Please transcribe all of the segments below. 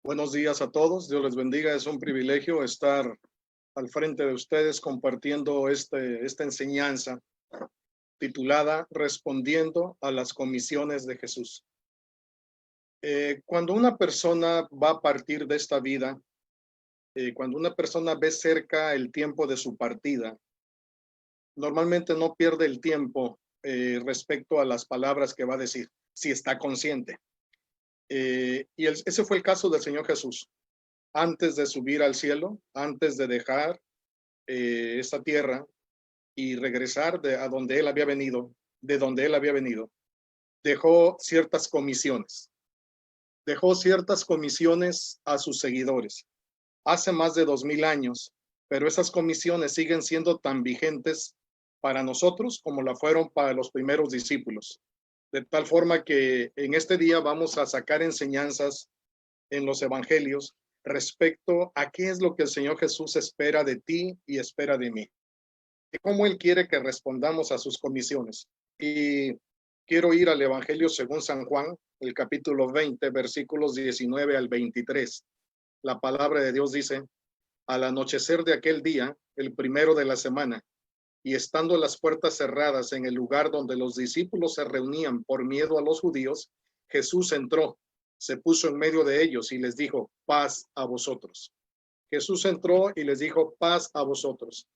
Buenos días a todos, Dios les bendiga. Es un privilegio estar al frente de ustedes compartiendo esta enseñanza titulada Respondiendo a las comisiones de Jesús. Cuando una persona va a partir de esta vida, cuando una persona ve cerca el tiempo de su partida, normalmente no pierde el tiempo respecto a las palabras que va a decir, si está consciente. Ese fue el caso del Señor Jesús. Antes de subir al cielo, antes de dejar esta tierra y regresar a donde él había venido, de donde él había venido, dejó ciertas comisiones. Dejó ciertas comisiones a sus seguidores. Hace más de 2000 años, pero esas comisiones siguen siendo tan vigentes para nosotros como la fueron para los primeros discípulos. De tal forma que en este día vamos a sacar enseñanzas en los evangelios respecto a qué es lo que el Señor Jesús espera de ti y espera de mí. Y cómo Él quiere que respondamos a sus comisiones. Y quiero ir al Evangelio según San Juan, el capítulo 20, versículos 19 al 23. La palabra de Dios dice, al anochecer de aquel día, el primero de la semana, y estando las puertas cerradas en el lugar donde los discípulos se reunían por miedo a los judíos, Jesús entró, se puso en medio de ellos y les dijo, paz a vosotros. Jesús entró y les dijo, paz a vosotros.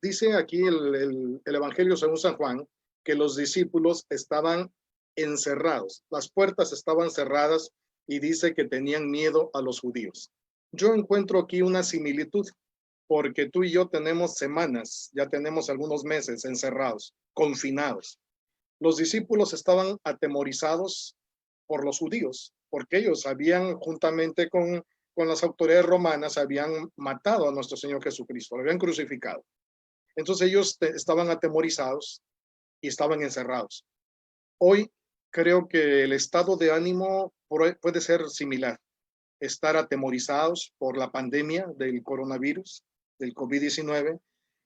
Dice aquí el Evangelio según San Juan que los discípulos estaban encerrados, las puertas estaban cerradas y dice que tenían miedo a los judíos. Yo encuentro aquí una similitud porque tú y yo tenemos semanas, ya tenemos algunos meses encerrados, confinados. Los discípulos estaban atemorizados por los judíos, porque ellos habían, juntamente con las autoridades romanas, habían matado a nuestro Señor Jesucristo, lo habían crucificado. Entonces ellos estaban atemorizados y estaban encerrados. Hoy creo que el estado de ánimo puede ser similar. Estar atemorizados por la pandemia del coronavirus, del COVID-19,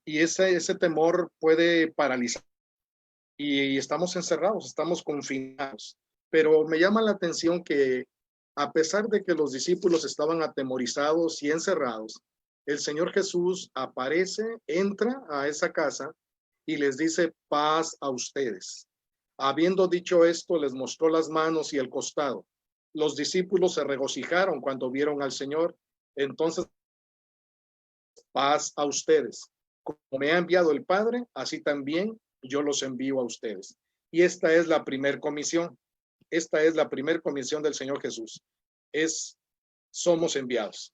y ese temor puede paralizar. Y estamos encerrados, estamos confinados. Pero me llama la atención que a pesar de que los discípulos estaban atemorizados y encerrados, el Señor Jesús aparece, entra a esa casa y les dice paz a ustedes. Habiendo dicho esto, les mostró las manos y el costado. Los discípulos se regocijaron cuando vieron al Señor. Entonces, paz a ustedes. Como me ha enviado el Padre, así también yo los envío a ustedes. Y esta es la primera comisión. Esta es la primera comisión del Señor Jesús. Somos enviados.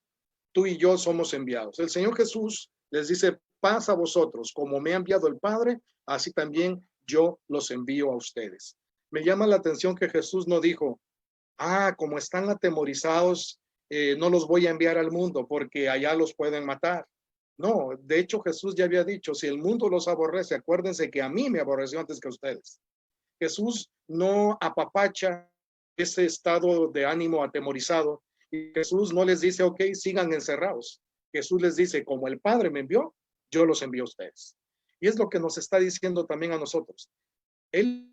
Tú y yo somos enviados. El Señor Jesús les dice, paz a vosotros. Como me ha enviado el Padre, así también yo los envío a ustedes. Me llama la atención que Jesús no dijo, como están atemorizados, no los voy a enviar al mundo porque allá los pueden matar. No, de hecho Jesús ya había dicho, si el mundo los aborrece, acuérdense que a mí me aborreció antes que a ustedes. Jesús no apapacha ese estado de ánimo atemorizado y Jesús no les dice, ok, sigan encerrados. Jesús les dice, como el Padre me envió, yo los envío a ustedes. Y es lo que nos está diciendo también a nosotros. Él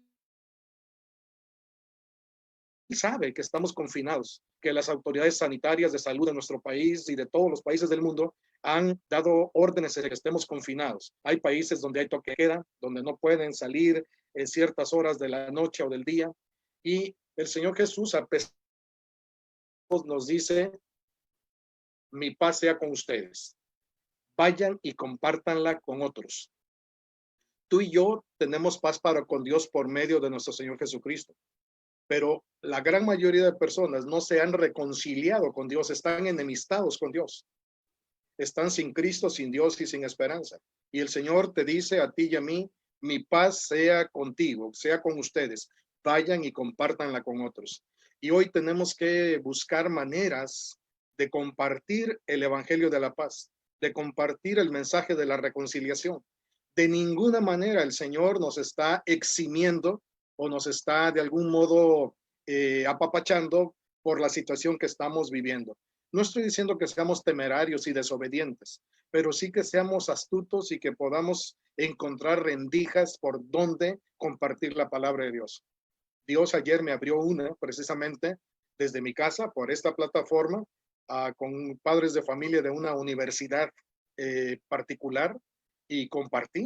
sabe que estamos confinados, que las autoridades sanitarias de salud de nuestro país y de todos los países del mundo han dado órdenes de que estemos confinados. Hay países donde hay toque de queda, donde no pueden salir en ciertas horas de la noche o del día. Y el Señor Jesús a pesar nos dice, mi paz sea con ustedes. Vayan y compártanla con otros. Tú y yo tenemos paz para con Dios por medio de nuestro Señor Jesucristo. Pero la gran mayoría de personas no se han reconciliado con Dios, están enemistados con Dios. Están sin Cristo, sin Dios y sin esperanza. Y el Señor te dice a ti y a mí, mi paz sea contigo, sea con ustedes. Vayan y compártanla con otros. Y hoy tenemos que buscar maneras de compartir el evangelio de la paz, de compartir el mensaje de la reconciliación. De ninguna manera el Señor nos está eximiendo o nos está de algún modo apapachando por la situación que estamos viviendo. No estoy diciendo que seamos temerarios y desobedientes, pero sí que seamos astutos y que podamos encontrar rendijas por donde compartir la palabra de Dios. Dios ayer me abrió una precisamente desde mi casa por esta plataforma con padres de familia de una universidad particular y compartí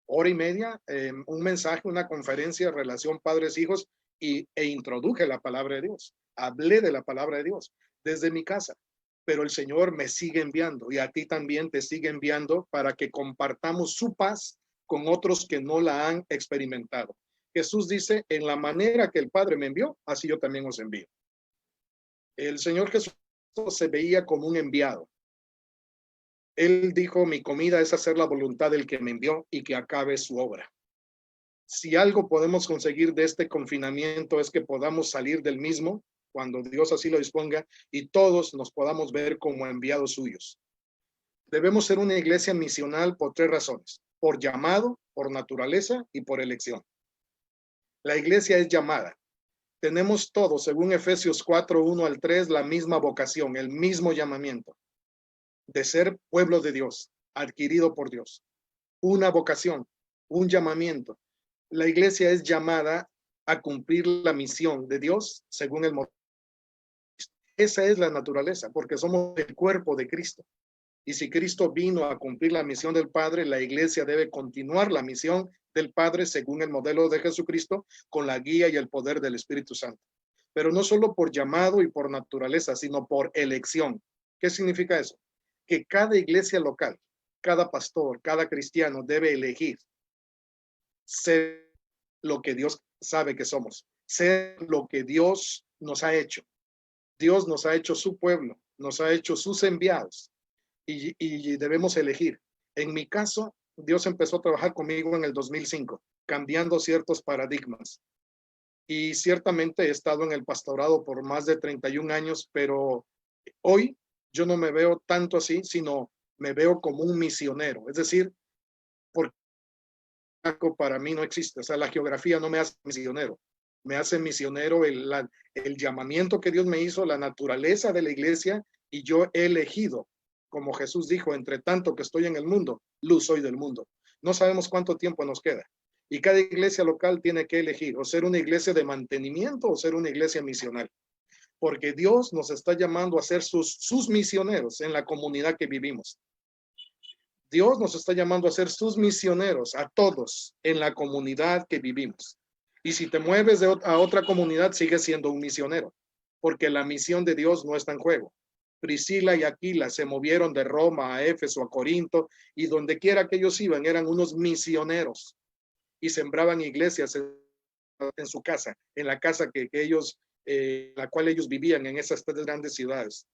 hora y media un mensaje, una conferencia, relación padres-hijos e introduje la palabra de Dios. Hablé de la palabra de Dios desde mi casa, pero el Señor me sigue enviando y a ti también te sigue enviando para que compartamos su paz con otros que no la han experimentado. Jesús dice, en la manera que el Padre me envió, así yo también os envío. El Señor Jesús se veía como un enviado. Él dijo, mi comida es hacer la voluntad del que me envió y que acabe su obra. Si algo podemos conseguir de este confinamiento es que podamos salir del mismo cuando Dios así lo disponga y todos nos podamos ver como enviados suyos. Debemos ser una iglesia misional por 3 razones: por llamado, por naturaleza y por elección. La iglesia es llamada. Tenemos todos, según Efesios 4, 1 al 3, la misma vocación, el mismo llamamiento de ser pueblo de Dios, adquirido por Dios. Una vocación, un llamamiento. La iglesia es llamada a cumplir la misión de Dios según el modelo. Esa es la naturaleza, porque somos el cuerpo de Cristo. Y si Cristo vino a cumplir la misión del Padre, la iglesia debe continuar la misión del Padre según el modelo de Jesucristo, con la guía y el poder del Espíritu Santo. Pero no solo por llamado y por naturaleza, sino por elección. ¿Qué significa eso? Que cada iglesia local, cada pastor, cada cristiano debe elegir ser lo que Dios sabe que somos, ser lo que Dios nos ha hecho. Dios nos ha hecho su pueblo, nos ha hecho sus enviados y debemos elegir. En mi caso, Dios empezó a trabajar conmigo en el 2005, cambiando ciertos paradigmas. Y ciertamente he estado en el pastorado por más de 31 años, pero hoy yo no me veo tanto así, sino me veo como un misionero. Es decir, porque para mí no existe. O sea, la geografía no me hace misionero. Me hace misionero el llamamiento que Dios me hizo, la naturaleza de la iglesia, y yo he elegido, como Jesús dijo, entre tanto que estoy en el mundo, luz soy del mundo. No sabemos cuánto tiempo nos queda. Y cada iglesia local tiene que elegir o ser una iglesia de mantenimiento o ser una iglesia misional. Porque Dios nos está llamando a ser sus misioneros en la comunidad que vivimos. Dios nos está llamando a ser sus misioneros a todos en la comunidad que vivimos. Y si te mueves a otra comunidad, sigues siendo un misionero, porque la misión de Dios no está en juego. Priscila y Aquila se movieron de Roma a Éfeso, a Corinto, y donde quiera que ellos iban, eran unos misioneros y sembraban iglesias en su casa, en la casa que ellos, la cual ellos vivían en esas 3 grandes ciudades.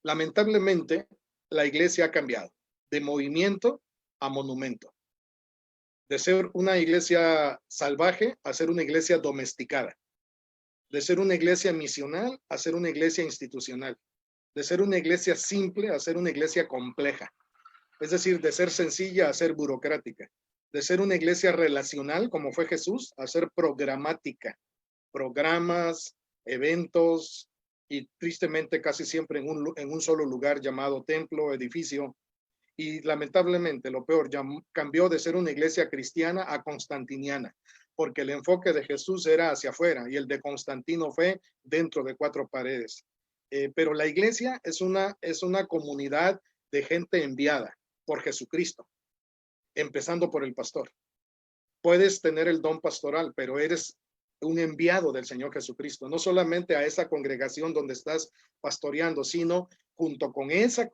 Lamentablemente, la iglesia ha cambiado de movimiento a monumento, de ser una iglesia salvaje a ser una iglesia domesticada, de ser una iglesia misional a ser una iglesia institucional, de ser una iglesia simple a ser una iglesia compleja, es decir, de ser sencilla a ser burocrática, de ser una iglesia relacional como fue Jesús a ser programática, programas, eventos, y tristemente casi siempre en un solo lugar llamado templo, edificio. Y lamentablemente lo peor, ya cambió de ser una iglesia cristiana a constantiniana, porque el enfoque de Jesús era hacia afuera y el de Constantino fue dentro de 4 paredes. Pero la iglesia es una comunidad de gente enviada por Jesucristo, empezando por el pastor. Puedes tener el don pastoral, pero eres un enviado del Señor Jesucristo, no solamente a esa congregación donde estás pastoreando, sino junto con esa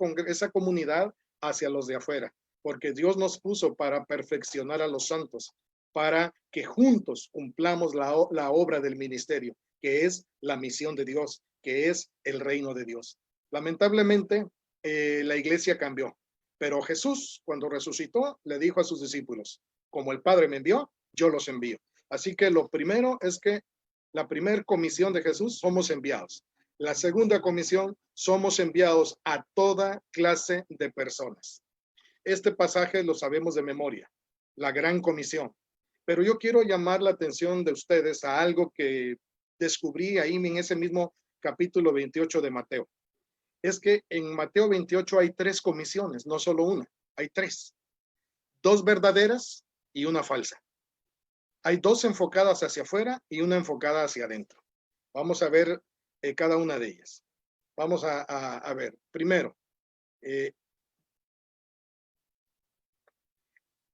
comunidad hacia los de afuera, porque Dios nos puso para perfeccionar a los santos, para que juntos cumplamos la obra del ministerio, que es la misión de Dios, que es el reino de Dios. Lamentablemente, la iglesia cambió, pero Jesús, cuando resucitó, le dijo a sus discípulos, como el Padre me envió, yo los envío. Así que lo primero es que la primera comisión de Jesús, somos enviados. La segunda comisión, somos enviados a toda clase de personas. Este pasaje lo sabemos de memoria, la gran comisión. Pero yo quiero llamar la atención de ustedes a algo que descubrí ahí en ese mismo capítulo 28 de Mateo. Es que en Mateo 28 hay 3 comisiones, no solo una, hay 3. 2 verdaderas y una falsa. Hay 2 enfocadas hacia afuera y una enfocada hacia adentro. Vamos a ver cada una de ellas. Vamos a ver. Primero,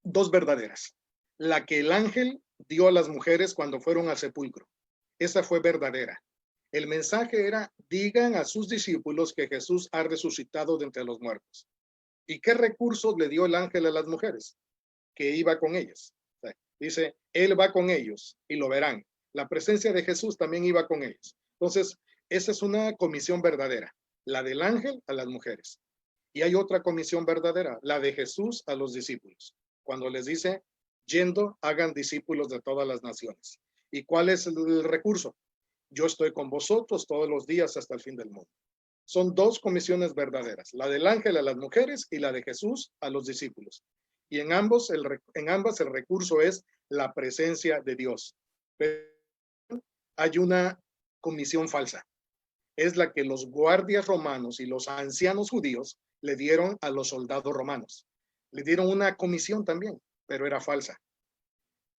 dos verdaderas. La que el ángel dio a las mujeres cuando fueron al sepulcro. Esa fue verdadera. El mensaje era, digan a sus discípulos que Jesús ha resucitado de entre los muertos. ¿Y qué recursos le dio el ángel a las mujeres? Que iba con ellas. O sea, dice, él va con ellos y lo verán. La presencia de Jesús también iba con ellos. Entonces, esa es una comisión verdadera. La del ángel a las mujeres. Y hay otra comisión verdadera, la de Jesús a los discípulos. Cuando les dice, yendo, hagan discípulos de todas las naciones. ¿Y cuál es el recurso? Yo estoy con vosotros todos los días hasta el fin del mundo. Son dos comisiones verdaderas, la del ángel a las mujeres y la de Jesús a los discípulos. Y en ambas el recurso es la presencia de Dios. Pero hay una comisión falsa. Es la que los guardias romanos y los ancianos judíos le dieron a los soldados romanos. Le dieron una comisión también, pero era falsa.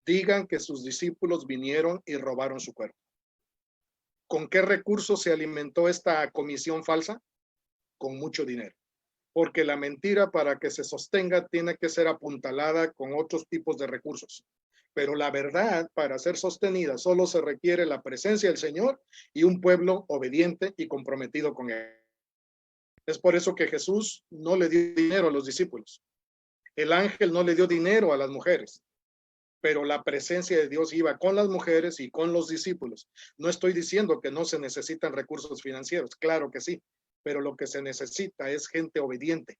Digan que sus discípulos vinieron y robaron su cuerpo. ¿Con qué recursos se alimentó esta comisión falsa? Con mucho dinero. Porque la mentira, para que se sostenga, tiene que ser apuntalada con otros tipos de recursos. Pero la verdad, para ser sostenida, solo se requiere la presencia del Señor y un pueblo obediente y comprometido con él. Es por eso que Jesús no le dio dinero a los discípulos. El ángel no le dio dinero a las mujeres, pero la presencia de Dios iba con las mujeres y con los discípulos. No estoy diciendo que no se necesitan recursos financieros, claro que sí, pero lo que se necesita es gente obediente,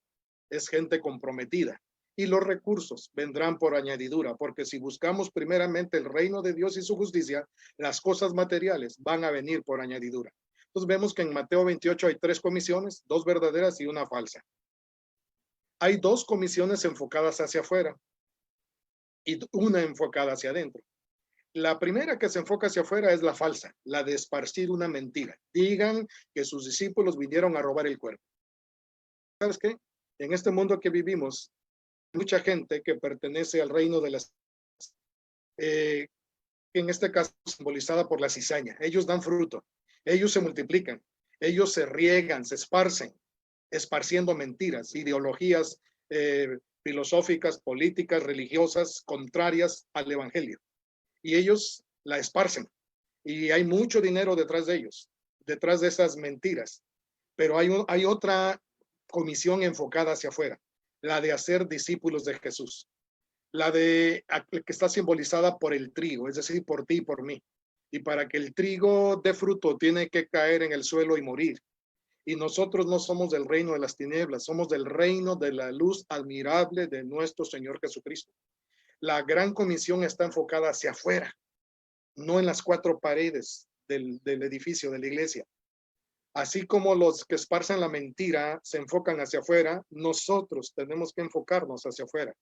es gente comprometida. Y los recursos vendrán por añadidura, porque si buscamos primeramente el reino de Dios y su justicia, las cosas materiales van a venir por añadidura. Entonces vemos que en Mateo 28 hay 3 comisiones, 2 verdaderas y una falsa. Hay 2 comisiones enfocadas hacia afuera y una enfocada hacia adentro. La primera que se enfoca hacia afuera es la falsa, la de esparcir una mentira. Digan que sus discípulos vinieron a robar el cuerpo. ¿Sabes qué? En este mundo que vivimos, mucha gente que pertenece al reino de las... en este caso simbolizada por la cizaña. Ellos dan fruto, ellos se multiplican, ellos se riegan, se esparcen, esparciendo mentiras, ideologías filosóficas, políticas, religiosas, contrarias al evangelio. Y ellos la esparcen. Y hay mucho dinero detrás de ellos, detrás de esas mentiras. Pero hay otra comisión enfocada hacia afuera, la de hacer discípulos de Jesús. La de que está simbolizada por el trigo, es decir, por ti y por mí. Y para que el trigo dé fruto, tiene que caer en el suelo y morir. Y nosotros no somos del reino de las tinieblas, somos del reino de la luz admirable de nuestro Señor Jesucristo. La gran comisión está enfocada hacia afuera, no en las 4 paredes del edificio, de la iglesia. Así como los que esparcen la mentira se enfocan hacia afuera, nosotros tenemos que enfocarnos hacia afuera.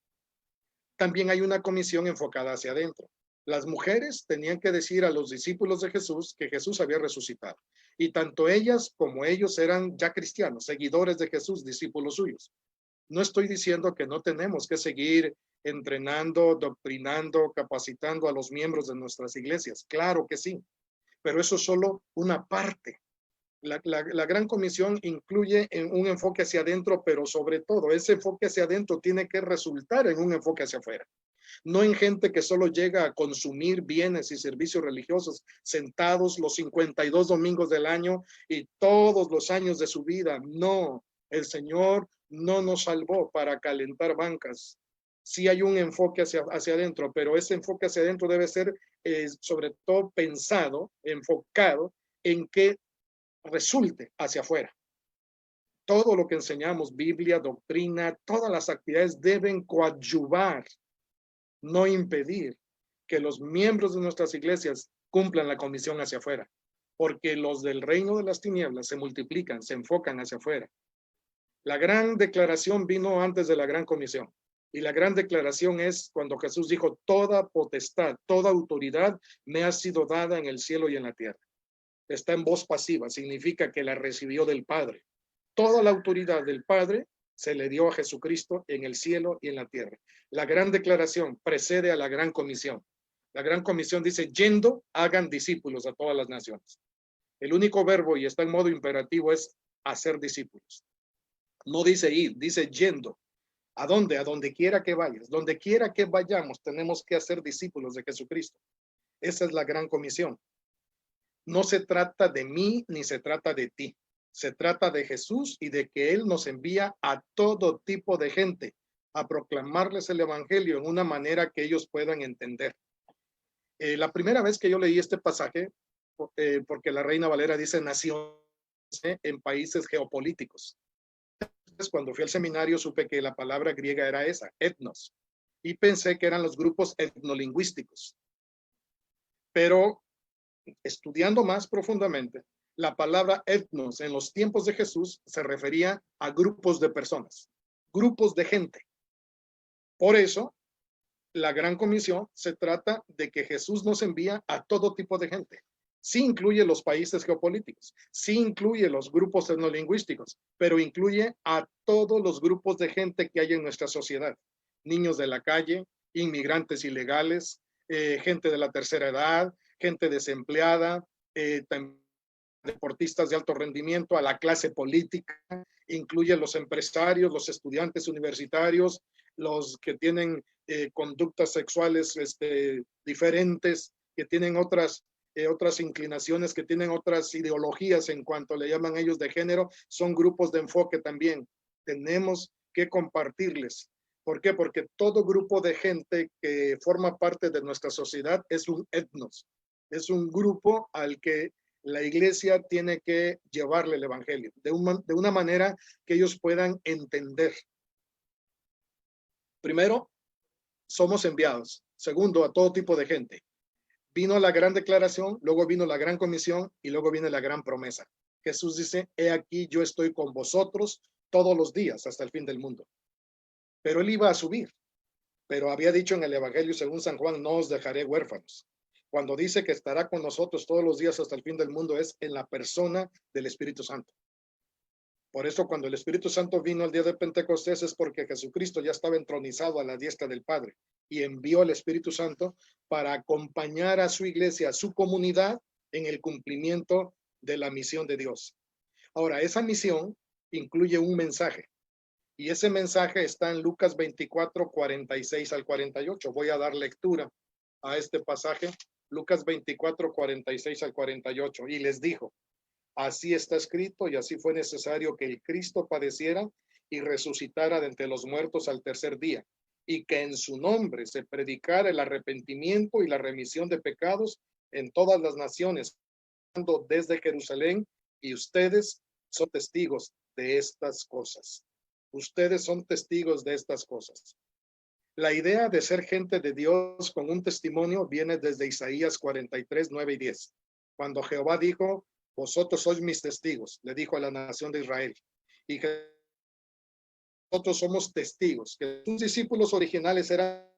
También hay una comisión enfocada hacia adentro. Las mujeres tenían que decir a los discípulos de Jesús que Jesús había resucitado. Y tanto ellas como ellos eran ya cristianos, seguidores de Jesús, discípulos suyos. No estoy diciendo que no tenemos que seguir entrenando, doctrinando, capacitando a los miembros de nuestras iglesias. Claro que sí, pero eso es solo una parte. La gran comisión incluye un enfoque hacia adentro, pero sobre todo ese enfoque hacia adentro tiene que resultar en un enfoque hacia afuera. No en gente que solo llega a consumir bienes y servicios religiosos sentados los 52 domingos del año y todos los años de su vida. No, el Señor no nos salvó para calentar bancas. Sí hay un enfoque hacia adentro, pero ese enfoque hacia adentro debe ser sobre todo pensado, enfocado en que resulte hacia afuera. Todo lo que enseñamos, Biblia, doctrina, todas las actividades deben coadyuvar, no impedir que los miembros de nuestras iglesias cumplan la comisión hacia afuera, porque los del reino de las tinieblas se multiplican, se enfocan hacia afuera. La gran declaración vino antes de la gran comisión. Y la gran declaración es cuando Jesús dijo, toda potestad, toda autoridad me ha sido dada en el cielo y en la tierra. Está en voz pasiva, significa que la recibió del Padre. Toda la autoridad del Padre se le dio a Jesucristo en el cielo y en la tierra. La gran declaración precede a la gran comisión. La gran comisión dice, yendo, hagan discípulos a todas las naciones. El único verbo, y está en modo imperativo, es hacer discípulos. No dice ir, dice yendo. ¿A dónde? A donde quiera que vayas. Donde quiera que vayamos, tenemos que hacer discípulos de Jesucristo. Esa es la gran comisión. No se trata de mí ni se trata de ti. Se trata de Jesús y de que Él nos envía a todo tipo de gente a proclamarles el evangelio en una manera que ellos puedan entender. La primera vez que yo leí este pasaje, porque la Reina Valera dice naciones en países geopolíticos. Entonces, cuando fui al seminario supe que la palabra griega era esa, etnos, y pensé que eran los grupos etnolingüísticos. Pero estudiando más profundamente, la palabra etnos en los tiempos de Jesús se refería a grupos de personas, grupos de gente. Por eso, la gran comisión se trata de que Jesús nos envía a todo tipo de gente. Sí incluye los países geopolíticos, sí incluye los grupos etnolingüísticos, pero incluye a todos los grupos de gente que hay en nuestra sociedad. Niños de la calle, inmigrantes ilegales, gente de la tercera edad, gente desempleada, deportistas de alto rendimiento, a la clase política, incluye los empresarios, los estudiantes universitarios, los que tienen conductas sexuales diferentes, que tienen otras inclinaciones, que tienen otras ideologías en cuanto le llaman ellos de género, son grupos de enfoque también. Tenemos que compartirles. ¿Por qué? Porque todo grupo de gente que forma parte de nuestra sociedad es un etnos, es un grupo al que la iglesia tiene que llevarle el evangelio de una manera que ellos puedan entender. Primero, somos enviados. Segundo, a todo tipo de gente. Vino la gran declaración, luego vino la gran comisión y luego viene la gran promesa. Jesús dice, he aquí yo estoy con vosotros todos los días hasta el fin del mundo. Pero él iba a subir. Pero había dicho en el evangelio según San Juan, no os dejaré huérfanos. Cuando dice que estará con nosotros todos los días hasta el fin del mundo es en la persona del Espíritu Santo. Por eso cuando el Espíritu Santo vino el día de Pentecostés es porque Jesucristo ya estaba entronizado a la diestra del Padre y envió al Espíritu Santo para acompañar a su iglesia, a su comunidad en el cumplimiento de la misión de Dios. Ahora, esa misión incluye un mensaje y ese mensaje está en Lucas 24, 46 al 48. Voy a dar lectura a este pasaje, Lucas 24, 46 al 48. Y les dijo, así está escrito y así fue necesario que el Cristo padeciera y resucitara de entre los muertos al tercer día, y que en su nombre se predicara el arrepentimiento y la remisión de pecados en todas las naciones, desde Jerusalén, y ustedes son testigos de estas cosas. Ustedes son testigos de estas cosas. La idea de ser gente de Dios con un testimonio viene desde Isaías 43, 9 y 10, cuando Jehová dijo, vosotros sois mis testigos, le dijo a la nación de Israel. Y que nosotros somos testigos, que sus discípulos originales eran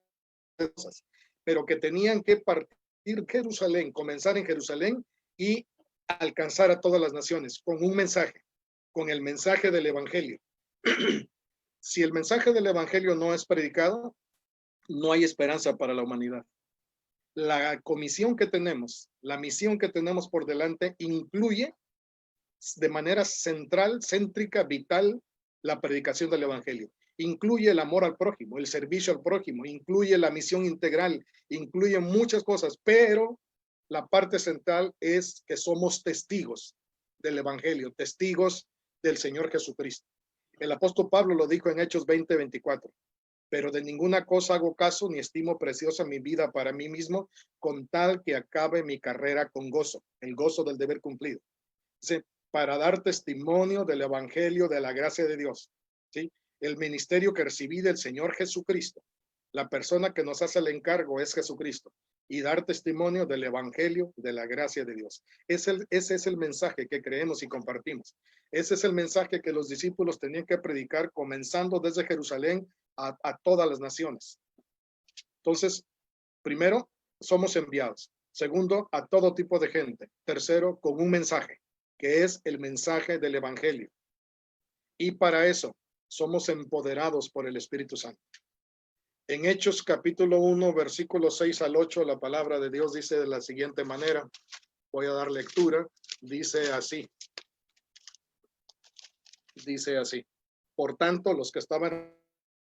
cosas, pero que tenían que partir Jerusalén, comenzar en Jerusalén y alcanzar a todas las naciones con un mensaje, con el mensaje del evangelio. Si el mensaje del evangelio no es predicado, no hay esperanza para la humanidad. La comisión que tenemos, la misión que tenemos por delante incluye de manera central, céntrica, vital, la predicación del evangelio. Incluye el amor al prójimo, el servicio al prójimo, incluye la misión integral, incluye muchas cosas, pero la parte central es que somos testigos del evangelio, testigos del Señor Jesucristo. El apóstol Pablo lo dijo en Hechos 20, 24. Pero de ninguna cosa hago caso ni estimo preciosa mi vida para mí mismo, con tal que acabe mi carrera con gozo, el gozo del deber cumplido. ¿Sí? Para dar testimonio del evangelio de la gracia de Dios. ¿Sí? El ministerio que recibí del Señor Jesucristo. La persona que nos hace el encargo es Jesucristo. Y dar testimonio del evangelio de la gracia de Dios. Ese es el mensaje que creemos y compartimos. Ese es el mensaje que los discípulos tenían que predicar comenzando desde Jerusalén a todas las naciones. Entonces, primero, somos enviados. Segundo, a todo tipo de gente. Tercero, con un mensaje, que es el mensaje del evangelio. Y para eso, somos empoderados por el Espíritu Santo. En Hechos capítulo 1, versículos 6 al 8, la palabra de Dios dice de la siguiente manera. Voy a dar lectura. Dice así. dice así: por tanto, los que estaban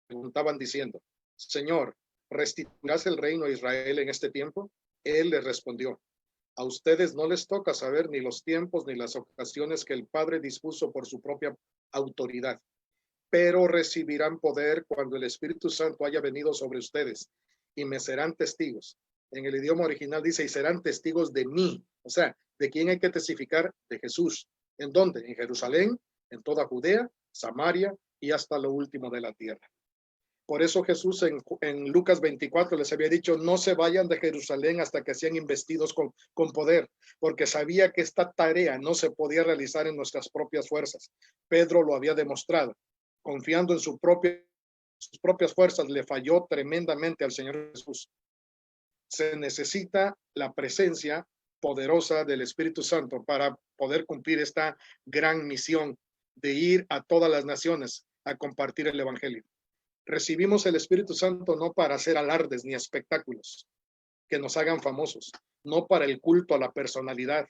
preguntaban diciendo: Señor, ¿restituirás el reino a Israel en este tiempo? Él les respondió: a ustedes no les toca saber ni los tiempos ni las ocasiones que el Padre dispuso por su propia autoridad, pero recibirán poder cuando el Espíritu Santo haya venido sobre ustedes, y me serán testigos. En el idioma original dice: y serán testigos de mí. O sea, ¿de quién hay que testificar? De Jesús. ¿En dónde? En Jerusalén, en toda Judea, Samaria y hasta lo último de la tierra. Por eso Jesús en Lucas 24 les había dicho: no se vayan de Jerusalén hasta que sean investidos con poder, porque sabía que esta tarea no se podía realizar en nuestras propias fuerzas. Pedro lo había demostrado. Confiando en sus propias fuerzas, le falló tremendamente al Señor Jesús. Se necesita la presencia poderosa del Espíritu Santo para poder cumplir esta gran misión de ir a todas las naciones a compartir el Evangelio. Recibimos el Espíritu Santo no para hacer alardes ni espectáculos que nos hagan famosos, no para el culto a la personalidad,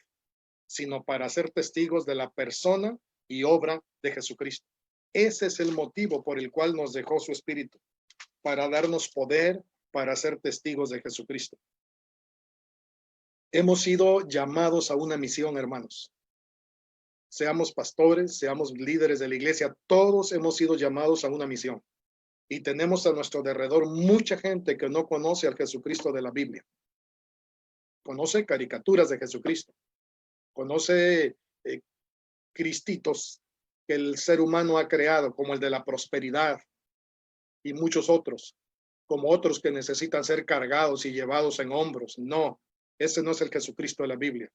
sino para ser testigos de la persona y obra de Jesucristo. Ese es el motivo por el cual nos dejó su Espíritu, para darnos poder para ser testigos de Jesucristo. Hemos sido llamados a una misión, hermanos. Seamos pastores, seamos líderes de la iglesia, todos hemos sido llamados a una misión. Y tenemos a nuestro alrededor mucha gente que no conoce al Jesucristo de la Biblia. Conoce caricaturas de Jesucristo. Conoce cristitos que el ser humano ha creado, como el de la prosperidad y muchos otros, como otros que necesitan ser cargados y llevados en hombros. No, ese no es el Jesucristo de la Biblia.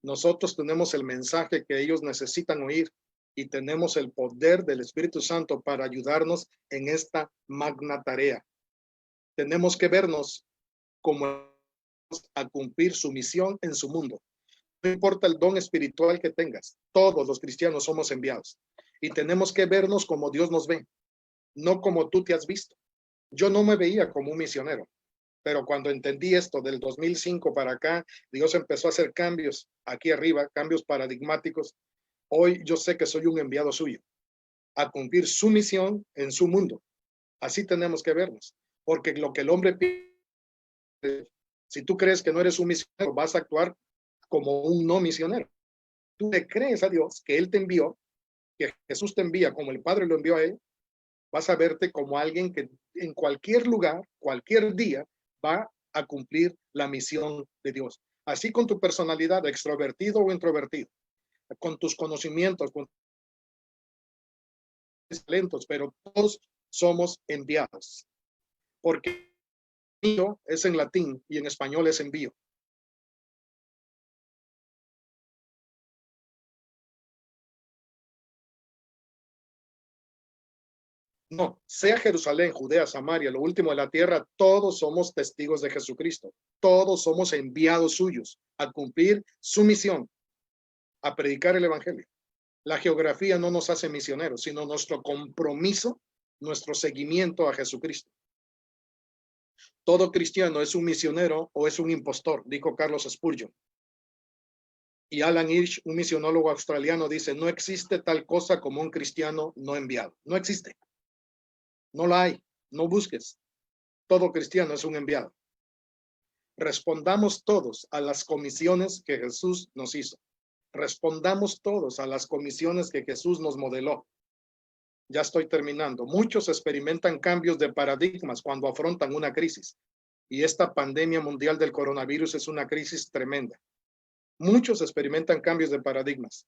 Nosotros tenemos el mensaje que ellos necesitan oír y tenemos el poder del Espíritu Santo para ayudarnos en esta magna tarea. Tenemos que vernos como a cumplir su misión en su mundo. No importa el don espiritual que tengas, todos los cristianos somos enviados y tenemos que vernos como Dios nos ve, no como tú te has visto. Yo no me veía como un misionero, pero cuando entendí esto del 2005 para acá, Dios empezó a hacer cambios aquí arriba, cambios paradigmáticos. Hoy yo sé que soy un enviado suyo a cumplir su misión en su mundo. Así tenemos que vernos, porque lo que el hombre pide, si tú crees que no eres un misionero, vas a actuar como un no misionero. Tú le crees a Dios que Él te envió, que Jesús te envía como el Padre lo envió a Él, vas a verte como alguien que en cualquier lugar, cualquier día, va a cumplir la misión de Dios. Así con tu personalidad, extrovertido o introvertido, con tus conocimientos, con tus talentos, pero todos somos enviados. Porque envío es en latín y en español es envío. No, sea Jerusalén, Judea, Samaria, lo último de la tierra, todos somos testigos de Jesucristo. Todos somos enviados suyos a cumplir su misión, a predicar el Evangelio. La geografía no nos hace misioneros, sino nuestro compromiso, nuestro seguimiento a Jesucristo. Todo cristiano es un misionero o es un impostor, dijo Carlos Spurgeon. Y Alan Hirsch, un misionólogo australiano, dice: no existe tal cosa como un cristiano no enviado. No existe. No la hay. No busques. Todo cristiano es un enviado. Respondamos todos a las comisiones que Jesús nos hizo. Respondamos todos a las comisiones que Jesús nos modeló. Ya estoy terminando. Muchos experimentan cambios de paradigmas cuando afrontan una crisis. Y esta pandemia mundial del coronavirus es una crisis tremenda. Muchos experimentan cambios de paradigmas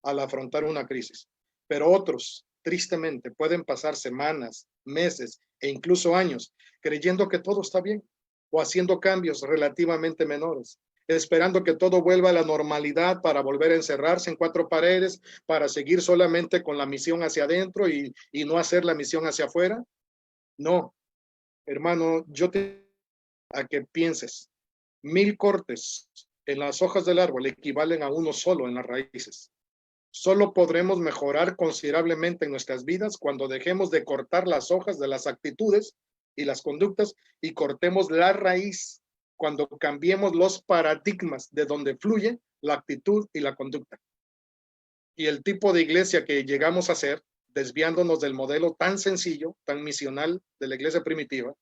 al afrontar una crisis, pero otros, tristemente, pueden pasar semanas, meses e incluso años creyendo que todo está bien o haciendo cambios relativamente menores, esperando que todo vuelva a la normalidad para volver a encerrarse en cuatro paredes, para seguir solamente con la misión hacia adentro y no hacer la misión hacia afuera. No, hermano, yo te a que pienses, 1000 cortes en las hojas del árbol equivalen a uno solo en las raíces. Solo podremos mejorar considerablemente en nuestras vidas cuando dejemos de cortar las hojas de las actitudes y las conductas y cortemos la raíz, cuando cambiemos los paradigmas de donde fluye la actitud y la conducta. Y el tipo de iglesia que llegamos a ser, desviándonos del modelo tan sencillo, tan misional de la iglesia primitiva,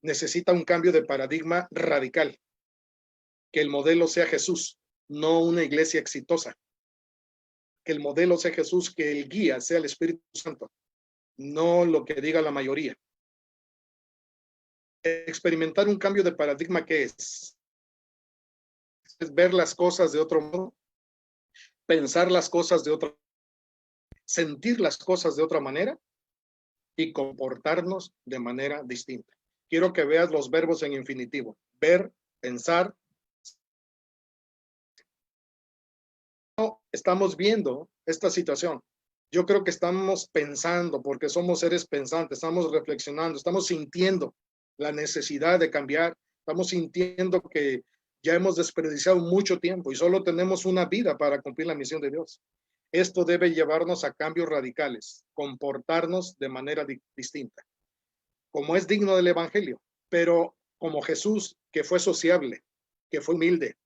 necesita un cambio de paradigma radical. Que el modelo sea Jesús, no una iglesia exitosa. Que el modelo sea Jesús, que el guía sea el Espíritu Santo, no lo que diga la mayoría. Experimentar un cambio de paradigma, ¿qué es? Es ver las cosas de otro modo, pensar las cosas de otra, sentir las cosas de otra manera y comportarnos de manera distinta. Quiero que veas los verbos en infinitivo: ver, pensar. No, estamos viendo esta situación. Yo creo que estamos pensando, porque somos seres pensantes, estamos reflexionando, estamos sintiendo la necesidad de cambiar, estamos sintiendo que ya hemos desperdiciado mucho tiempo y solo tenemos una vida para cumplir la misión de Dios. Esto debe llevarnos a cambios radicales, comportarnos de manera distinta, como es digno del Evangelio, pero como Jesús, que fue sociable, que fue humilde,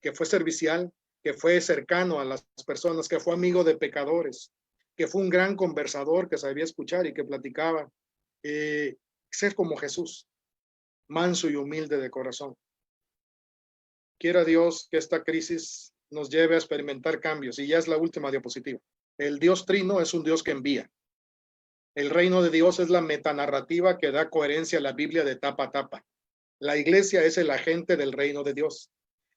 que fue servicial, que fue cercano a las personas, que fue amigo de pecadores, que fue un gran conversador, que sabía escuchar y que platicaba. Ser como Jesús, manso y humilde de corazón. Quiera Dios que esta crisis nos lleve a experimentar cambios. Y ya es la última diapositiva. El Dios Trino es un Dios que envía. El reino de Dios es la metanarrativa que da coherencia a la Biblia de tapa a tapa. La iglesia es el agente del reino de Dios.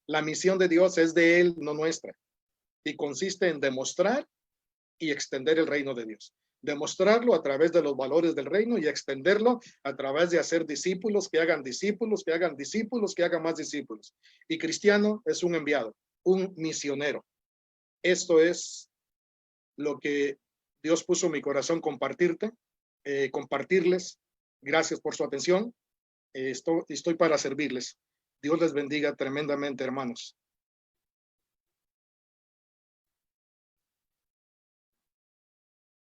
La misión de Dios es de Él, no nuestra. Y consiste en demostrar y extender el reino de Dios. Demostrarlo a través de los valores del reino y extenderlo a través de hacer discípulos, que hagan discípulos, que hagan discípulos, que hagan más discípulos. Y cristiano es un enviado, un misionero. Esto es lo que Dios puso en mi corazón compartirles. Gracias por su atención. Estoy para servirles. Dios les bendiga tremendamente, hermanos.